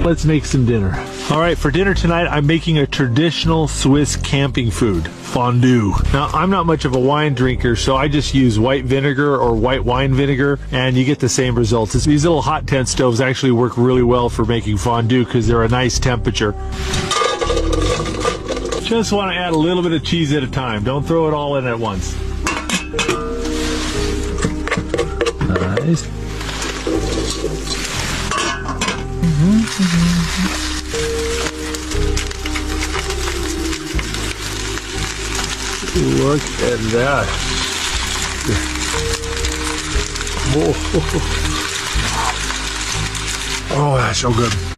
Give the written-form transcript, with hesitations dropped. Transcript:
let's make some dinner. All right, for dinner tonight, I'm making a traditional Swiss camping food, fondue. Now, I'm not much of a wine drinker, so I just use white vinegar or white wine vinegar, and you get the same results. These little hot tent stoves actually work really well for making fondue because they're a nice temperature. Just want to add a little bit of cheese at a time. Don't throw it all in at once. Nice. Look at that. Oh, that's so good.